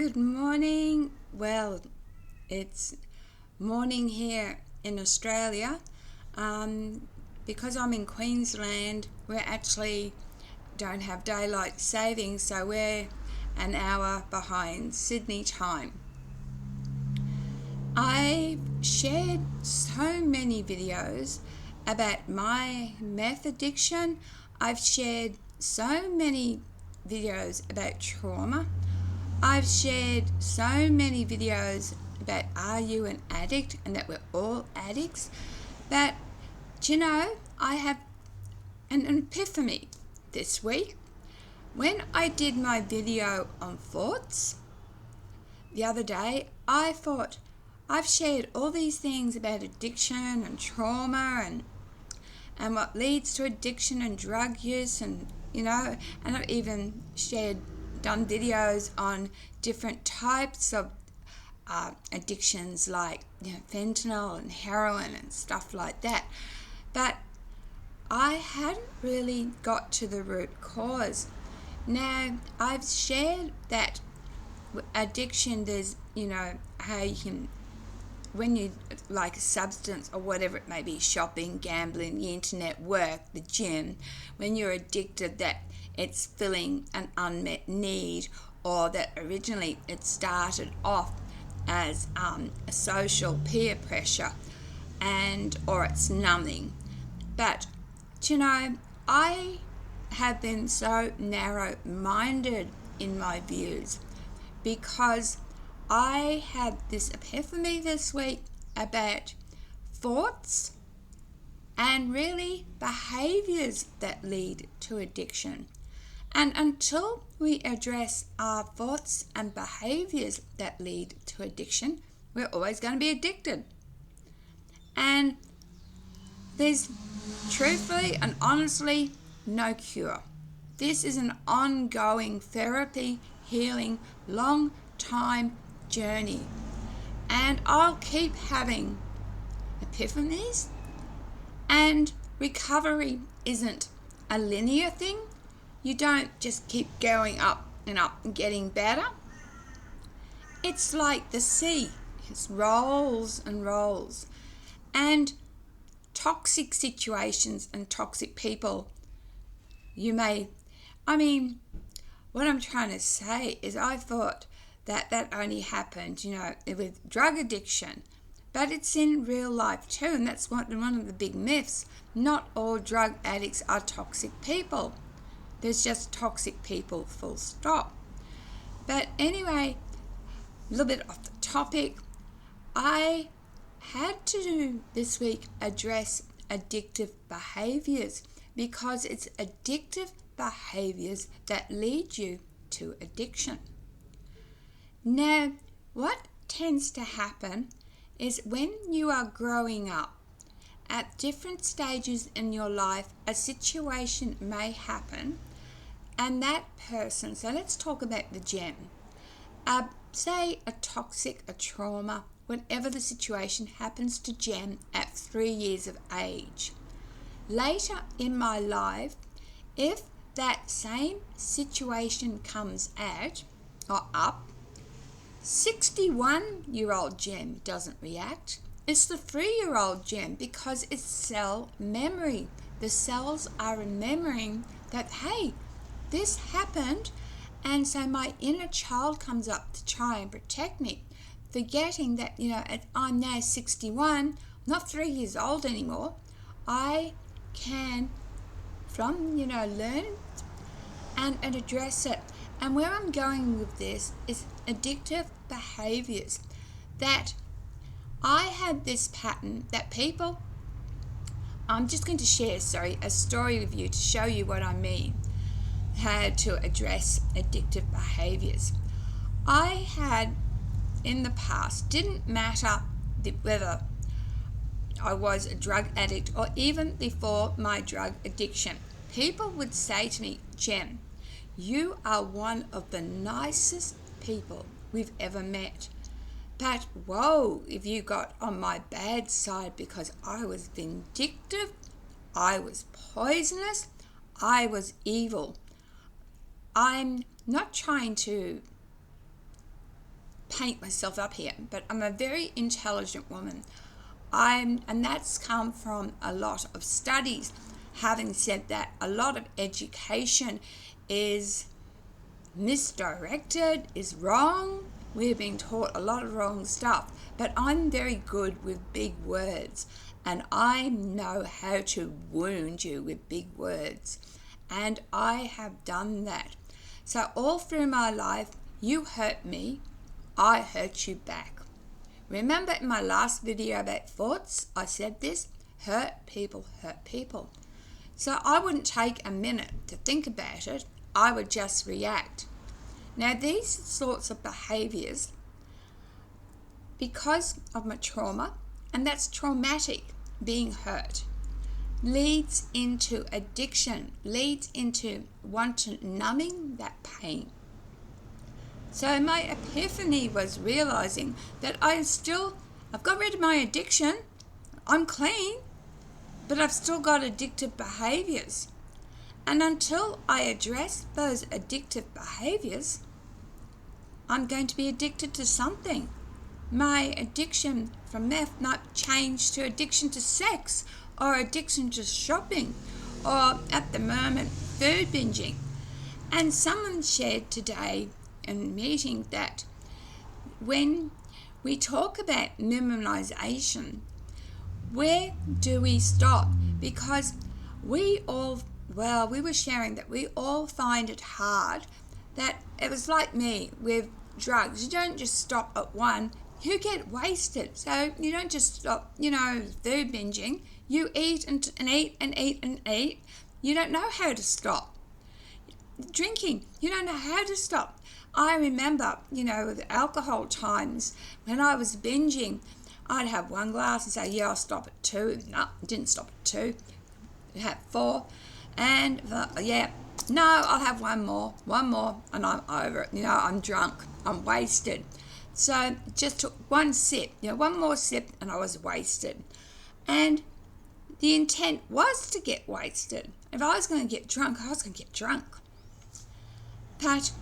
Good morning. Well, it's morning here in Australia. Because I'm in Queensland, we actually don't have daylight saving, so we're an hour behind Sydney time. I've shared so many videos about my meth addiction. I've shared so many videos about trauma. I've shared so many videos about are you an addict and that we're all addicts. But, I have an epiphany this week. When I did my video on thoughts the other day, I thought I've shared all these things about addiction and trauma and what leads to addiction and drug use and I've even done videos on different types of addictions like fentanyl and heroin and stuff like that. But I hadn't really got to the root cause. Now, I've shared that addiction, there's, how you can, when you like a substance or whatever it may be, shopping, gambling, the internet, work, the gym, when you're addicted, that it's filling an unmet need, or that originally it started off as a social peer pressure or it's numbing. But I have been so narrow-minded in my views because I had this epiphany this week about thoughts and really behaviours that lead to addiction. And until we address our thoughts and behaviours that lead to addiction, we're always going to be addicted. And there's truthfully and honestly no cure. This is an ongoing therapy, healing, long time journey. And I'll keep having epiphanies, and recovery isn't a linear thing. You don't just keep going up and getting better. It's like the sea. It rolls and rolls. And toxic situations and toxic people, what I'm trying to say is I thought that only happened, with drug addiction. But it's in real life too, and that's one of the big myths. Not all drug addicts are toxic people. There's just toxic people, full stop. But anyway, a little bit off the topic. I had to this week address addictive behaviours because it's addictive behaviours that lead you to addiction. Now, what tends to happen is when you are growing up, at different stages in your life, a situation may happen, and that person, so let's talk about the gem. Say a toxic, a trauma, whatever the situation, happens to Jem at 3 years of age. Later in my life, if that same situation comes up, 61-year-old Jem doesn't react. It's the 3-year-old Jem because it's cell memory. The cells are remembering that, hey, this happened, and so my inner child comes up to try and protect me, forgetting that, I'm now 61, not 3 years old anymore. I can, learn and address it. And where I'm going with this is addictive behaviours. That I had this pattern that people, I'm just going to share, a story with you to show you what I mean, how to address addictive behaviours. I had in the past, didn't matter whether I was a drug addict or even before my drug addiction, people would say to me, Jem, you are one of the nicest people we've ever met. But whoa, if you got on my bad side because I was vindictive, I was poisonous, I was evil. I'm not trying to paint myself up here, but I'm a very intelligent woman. And that's come from a lot of studies. Having said that, a lot of education is misdirected, is wrong. We're being taught a lot of wrong stuff, but I'm very good with big words, and I know how to wound you with big words, and I have done that. So all through my life, you hurt me, I hurt you back. Remember in my last video about thoughts, I said this: hurt people hurt people. So I wouldn't take a minute to think about it, I would just react. Now these sorts of behaviours, because of my trauma, and that's traumatic, being hurt, leads into addiction, leads into numbing that pain. So my epiphany was realising that I've got rid of my addiction, I'm clean, but I've still got addictive behaviours. And until I address those addictive behaviours, I'm going to be addicted to something. My addiction from meth might change to addiction to sex, or addiction to shopping, or at the moment food binging. And someone shared today in a meeting that when we talk about minimalisation, where do we stop? Because we were sharing that we all find it hard, that it was like me with drugs. You don't just stop at one, you get wasted. So you don't just stop, food binging. You eat and eat and eat and eat. You don't know how to stop. Drinking, you don't know how to stop. I remember, with alcohol times, when I was binging, I'd have one glass and say, yeah, I'll stop at 2. No, didn't stop at 2. Had 4. And, I'll have one more, and I'm over it. I'm drunk. I'm wasted. So just took one sip, one more sip, and I was wasted. And the intent was to get wasted. If I was going to get drunk, I was going to get drunk. But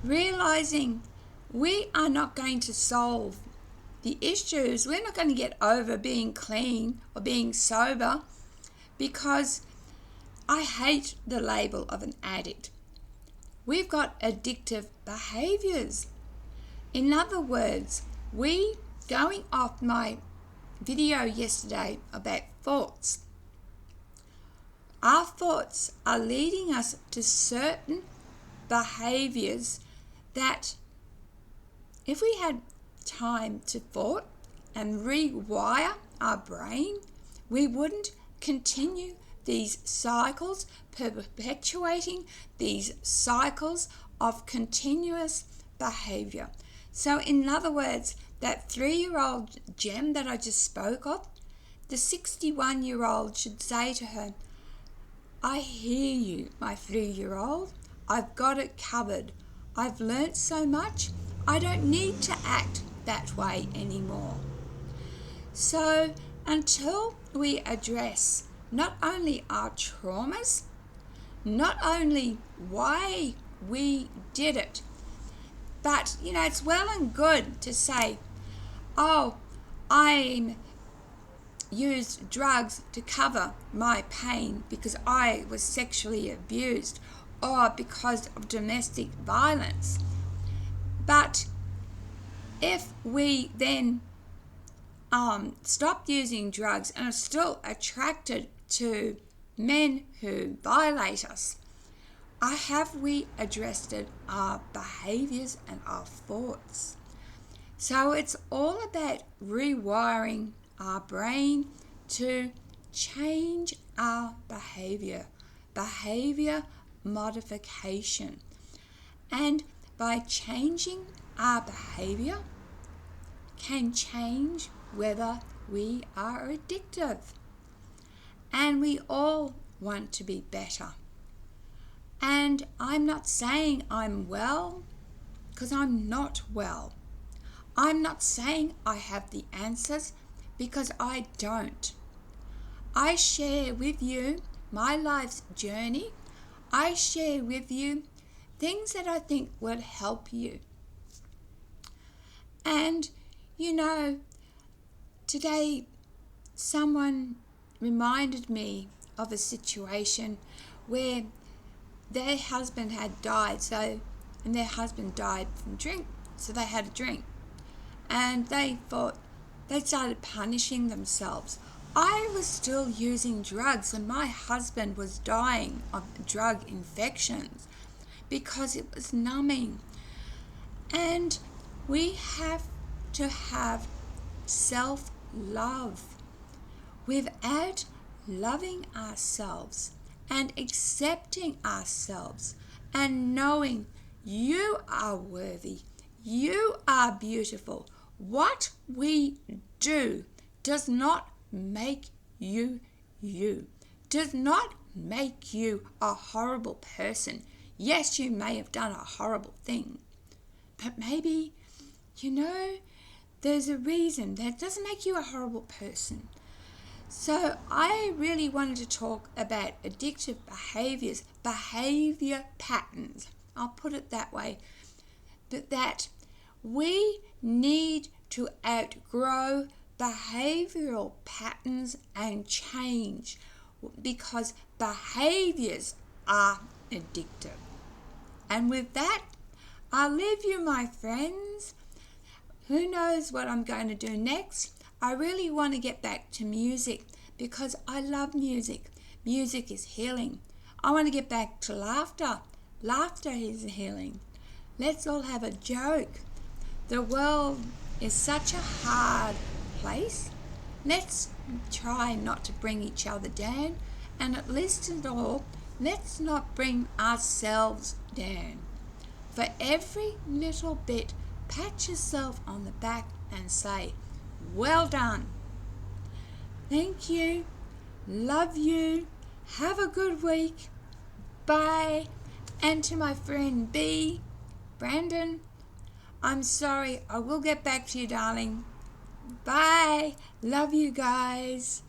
realising we are not going to solve the issues, we're not going to get over being clean or being sober, because I hate the label of an addict. We've got addictive behaviours. In other words, going off my video yesterday about thoughts, our thoughts are leading us to certain behaviours that, if we had time to thought and rewire our brain, we wouldn't continue these cycles, perpetuating these cycles of continuous behaviour. So in other words, that 3-year-old Gem that I just spoke of, the 61-year-old should say to her, I hear you, my 3-year-old. I've got it covered. I've learnt so much. I don't need to act that way anymore. So until we address not only our traumas, not only why we did it, but, it's well and good to say, oh, I used drugs to cover my pain because I was sexually abused or because of domestic violence. But if we then stop using drugs and are still attracted to men who violate us, have we addressed our behaviours and our thoughts? So it's all about rewiring our brain to change our behaviour modification. And by changing our behaviour can change whether we are addictive. And we all want to be better. And I'm not saying I'm well, because I'm not well. I'm not saying I have the answers, because I don't. I share with you my life's journey. I share with you things that I think will help you. And, you know, today someone reminded me of a situation where their husband had died, and their husband died from drink, so they had a drink. And they started punishing themselves. I was still using drugs and my husband was dying of drug infections because it was numbing. And we have to have self-love. Without loving ourselves and accepting ourselves and knowing you are worthy, you are beautiful, what we do does not make you you, does not make you a horrible person. Yes, you may have done a horrible thing, but maybe, there's a reason that doesn't make you a horrible person. So I really wanted to talk about addictive behaviours, behaviour patterns. I'll put it that way. But that we need to outgrow behavioural patterns and change because behaviours are addictive. And with that, I'll leave you, my friends. Who knows what I'm going to do next? I really want to get back to music because I love music. Music is healing. I want to get back to laughter. Laughter is healing. Let's all have a joke. The world is such a hard place. Let's try not to bring each other down, and at least of all, let's not bring ourselves down. For every little bit, pat yourself on the back and say, well done. Thank you. Love you. Have a good week. Bye. And to my friend B, Brandon, I'm sorry. I will get back to you, darling. Bye. Love you guys.